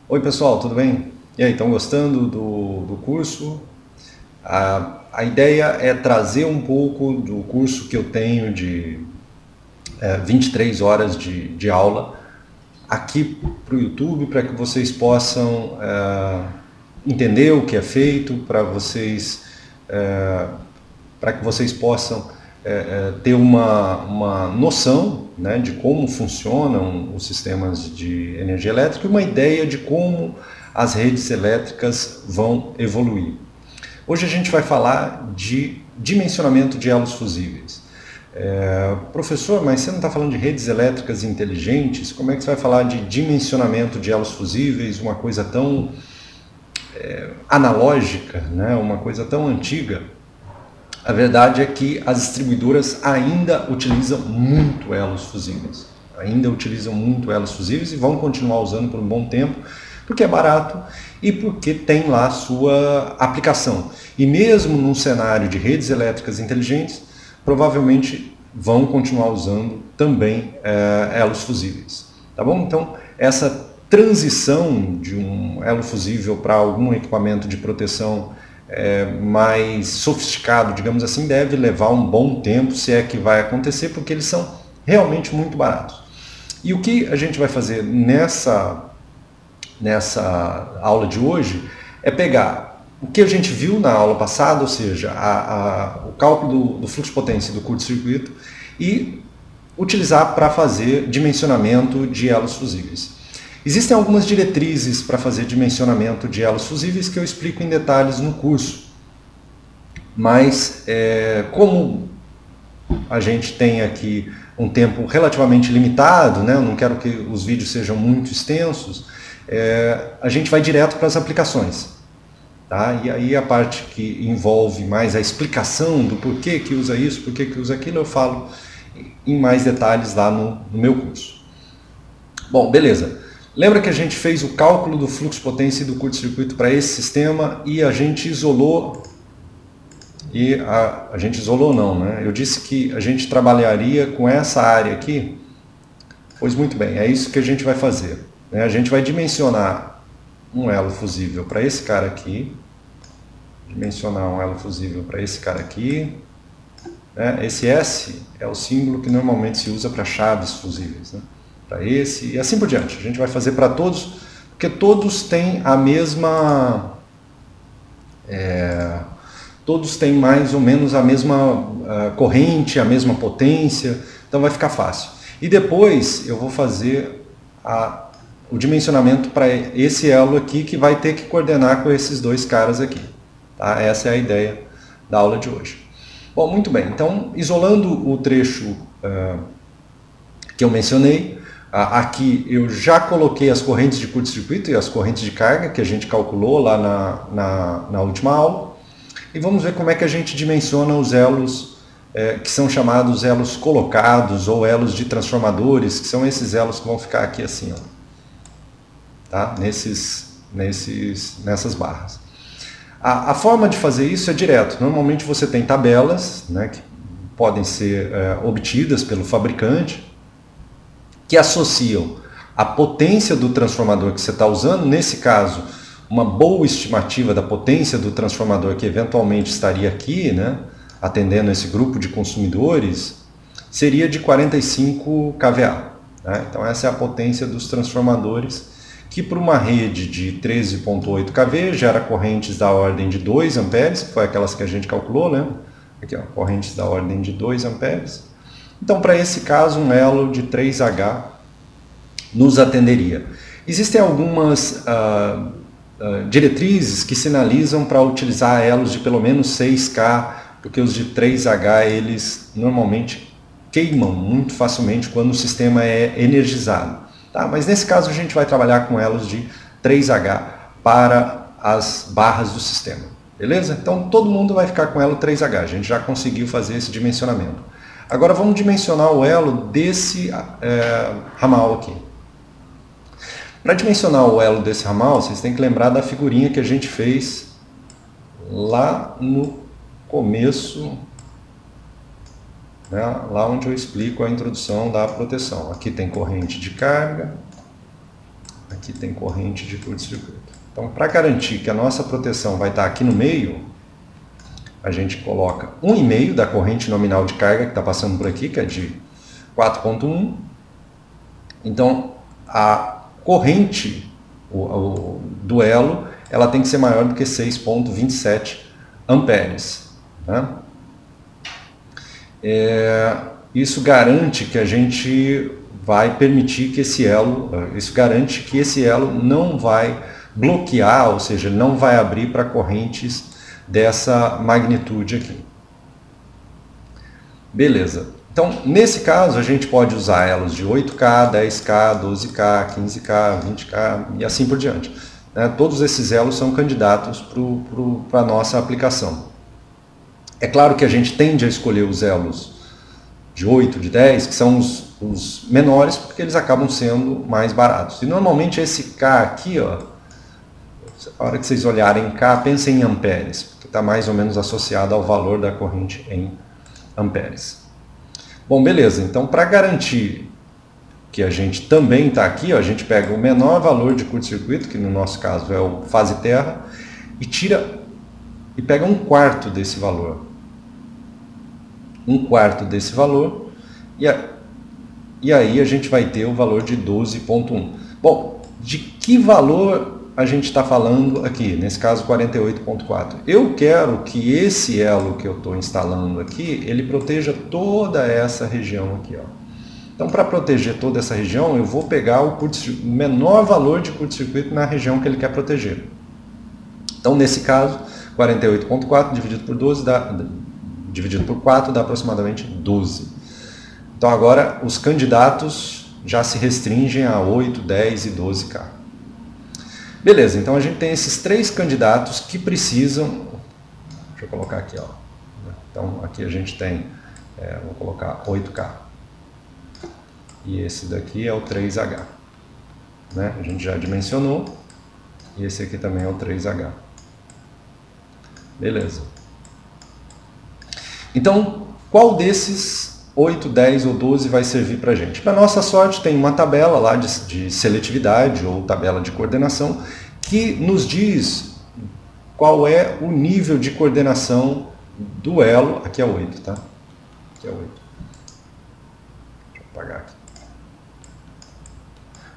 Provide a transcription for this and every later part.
Oi pessoal, tudo bem? E aí, estão gostando do curso? A ideia é trazer um pouco do curso que eu tenho de 23 horas de aula aqui para o YouTube, para que vocês possam entender o que é feito, para que vocês possam ter uma noção, né, de como funcionam os sistemas de energia elétrica e uma ideia de como as redes elétricas vão evoluir. Hoje a gente vai falar de dimensionamento de elos fusíveis. Professor, mas você não está falando de redes elétricas inteligentes? Como é que você vai falar de dimensionamento de elos fusíveis, uma coisa tão analógica, né? Uma coisa tão antiga? A verdade é que as distribuidoras ainda utilizam muito elos fusíveis. Ainda utilizam muito elos fusíveis e vão continuar usando por um bom tempo, porque é barato e porque tem lá sua aplicação. E mesmo num cenário de redes elétricas inteligentes, provavelmente vão continuar usando também elos fusíveis. Tá bom? Então, essa transição de um elo fusível para algum equipamento de proteção mais sofisticado, digamos assim, deve levar um bom tempo, se é que vai acontecer, porque eles são realmente muito baratos. E o que a gente vai fazer nessa aula de hoje é pegar o que a gente viu na aula passada, ou seja, o cálculo do fluxo de potência do curto-circuito, e utilizar para fazer dimensionamento de elos fusíveis. Existem algumas diretrizes para fazer dimensionamento de elos fusíveis que eu explico em detalhes no curso. Mas, como a gente tem aqui um tempo relativamente limitado, né? Eu não quero que os vídeos sejam muito extensos, a gente vai direto para as aplicações. Tá? E aí a parte que envolve mais a explicação do porquê que usa isso, porquê que usa aquilo, eu falo em mais detalhes lá no meu curso. Bom, beleza. Lembra que a gente fez o cálculo do fluxo de potência e do curto-circuito para esse sistema e a gente isolou, a gente isolou não, né? Eu disse que a gente trabalharia com essa área aqui. Pois muito bem, é isso que a gente vai fazer, né? A gente vai dimensionar um elo fusível para esse cara aqui, dimensionar um elo fusível para esse cara aqui, né? Esse S é o símbolo que normalmente se usa para chaves fusíveis, né? Para esse e assim por diante. A gente vai fazer para todos, porque todos têm a mesma... todos têm mais ou menos a mesma corrente, a mesma potência, então vai ficar fácil. E depois eu vou fazer o dimensionamento para esse elo aqui, que vai ter que coordenar com esses dois caras aqui. Tá? Essa é a ideia da aula de hoje. Bom, muito bem. Então, isolando o trecho que eu mencionei, aqui eu já coloquei as correntes de curto-circuito e as correntes de carga que a gente calculou lá na última aula. E vamos ver como é que a gente dimensiona os elos que são chamados elos colocados ou elos de transformadores, que são esses elos que vão ficar aqui assim, ó, tá? Nessas barras. A forma de fazer isso é direto. Normalmente você tem tabelas, né, que podem ser obtidas pelo fabricante, que associam a potência do transformador que você está usando, nesse caso, uma boa estimativa da potência do transformador que eventualmente estaria aqui, né, atendendo esse grupo de consumidores, seria de 45 kVA. Né? Então essa é a potência dos transformadores, que para uma rede de 13,8 kV gera correntes da ordem de 2 amperes, que foi aquelas que a gente calculou, né? Aqui, ó, correntes da ordem de 2 amperes. Então, para esse caso, um elo de 3H nos atenderia. Existem algumas diretrizes que sinalizam para utilizar elos de pelo menos 6K, porque os de 3H eles normalmente queimam muito facilmente quando o sistema é energizado. Tá? Mas nesse caso a gente vai trabalhar com elos de 3H para as barras do sistema. Beleza? Então todo mundo vai ficar com elo 3H, a gente já conseguiu fazer esse dimensionamento. Agora vamos dimensionar o elo desse ramal aqui. Para dimensionar o elo desse ramal, vocês têm que lembrar da figurinha que a gente fez lá no começo, né, lá onde eu explico a introdução da proteção. Aqui tem corrente de carga, aqui tem corrente de curto-circuito. Então, para garantir que a nossa proteção vai estar aqui no meio, a gente coloca 1,5 da corrente nominal de carga que está passando por aqui, que é de 4,1. Então, a corrente, o duelo, ela tem que ser maior do que 6,27 amperes. Né? Isso garante que a gente vai permitir que esse elo, isso garante que esse elo não vai bloquear, ou seja, não vai abrir para correntes dessa magnitude aqui. Beleza. Então, nesse caso, a gente pode usar elos de 8K, 10K, 12K, 15K, 20K e assim por diante. Né? Todos esses elos são candidatos para a nossa aplicação. É claro que a gente tende a escolher os elos de 8, de 10, que são os menores, porque eles acabam sendo mais baratos. E normalmente esse K aqui, ó, a hora que vocês olharem K, pensem em amperes, porque está mais ou menos associado ao valor da corrente em amperes. Bom, beleza. Então, para garantir que a gente também está aqui, ó, a gente pega o menor valor de curto-circuito, que no nosso caso é o fase terra, e pega 1/4 desse valor. 1/4 desse valor, e aí a gente vai ter o valor de 12,1. Bom, de que valor a gente está falando aqui? Nesse caso, 48,4. Eu quero que esse elo que eu estou instalando aqui, ele proteja toda essa região aqui, ó. Então, para proteger toda essa região, eu vou pegar o menor valor de curto-circuito na região que ele quer proteger. Então, nesse caso, 48,4 dividido por 12 dividido por 4 dá aproximadamente 12. Então agora os candidatos já se restringem a 8, 10 e 12K. Beleza, então a gente tem esses 3 candidatos que precisam... Deixa eu colocar aqui, ó. Então aqui a gente tem, vou colocar 8K. E esse daqui é o 3H. Né? A gente já dimensionou. E esse aqui também é o 3H. Beleza. Então, qual desses 8, 10 ou 12 vai servir para a gente? Para nossa sorte, tem uma tabela lá de seletividade ou tabela de coordenação que nos diz qual é o nível de coordenação do elo. Aqui é 8, tá? Aqui é 8. Deixa eu apagar aqui.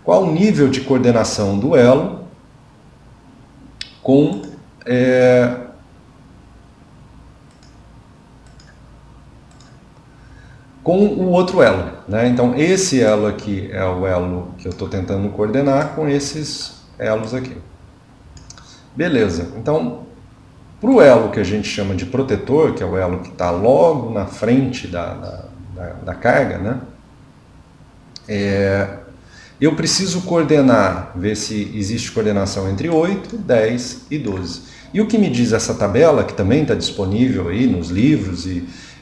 Qual o nível de coordenação do elo com o outro elo, né? Então esse elo aqui é o elo que eu estou tentando coordenar com esses elos aqui. Beleza, então para o elo que a gente chama de protetor, que é o elo que está logo na frente da carga, né? Eu preciso coordenar, ver se existe coordenação entre 8, 10 e 12. E o que me diz essa tabela, que também está disponível aí nos livros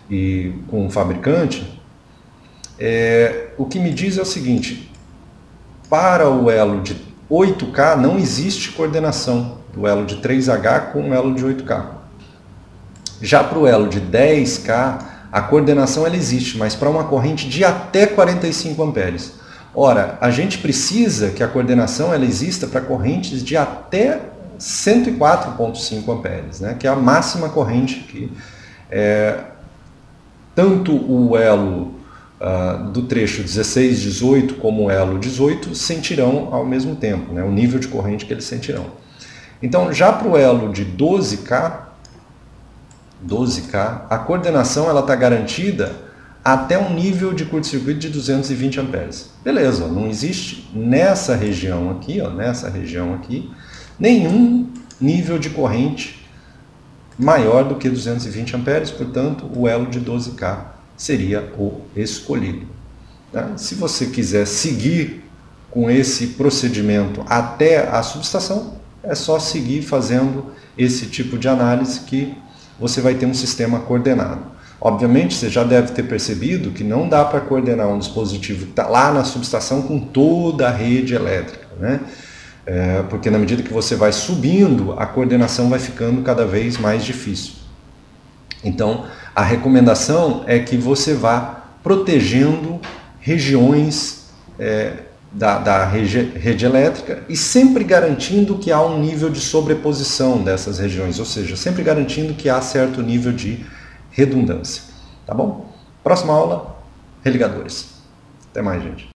e com o fabricante, o que me diz é o seguinte: para o elo de 8K não existe coordenação do elo de 3H com o elo de 8K. Já para o elo de 10K, a coordenação ela existe, mas para uma corrente de até 45 amperes. Ora, a gente precisa que a coordenação ela exista para correntes de até 104,5 amperes, né, que é a máxima corrente que tanto o elo do trecho 16, 18 como o elo 18 sentirão ao mesmo tempo, né, o nível de corrente que eles sentirão. Então, já para o elo de 12K, a coordenação ela está garantida até um nível de curto-circuito de 220 amperes. Beleza, ó, não existe nessa região aqui, nenhum nível de corrente maior do que 220 amperes, portanto, o elo de 12K seria o escolhido. Né? Se você quiser seguir com esse procedimento até a subestação, é só seguir fazendo esse tipo de análise que você vai ter um sistema coordenado. Obviamente, você já deve ter percebido que não dá para coordenar um dispositivo que está lá na subestação com toda a rede elétrica, né? Porque na medida que você vai subindo, a coordenação vai ficando cada vez mais difícil. Então, a recomendação é que você vá protegendo regiões da rede elétrica e sempre garantindo que há um nível de sobreposição dessas regiões, ou seja, sempre garantindo que há certo nível de redundância. Tá bom? Próxima aula, religadores. Até mais, gente.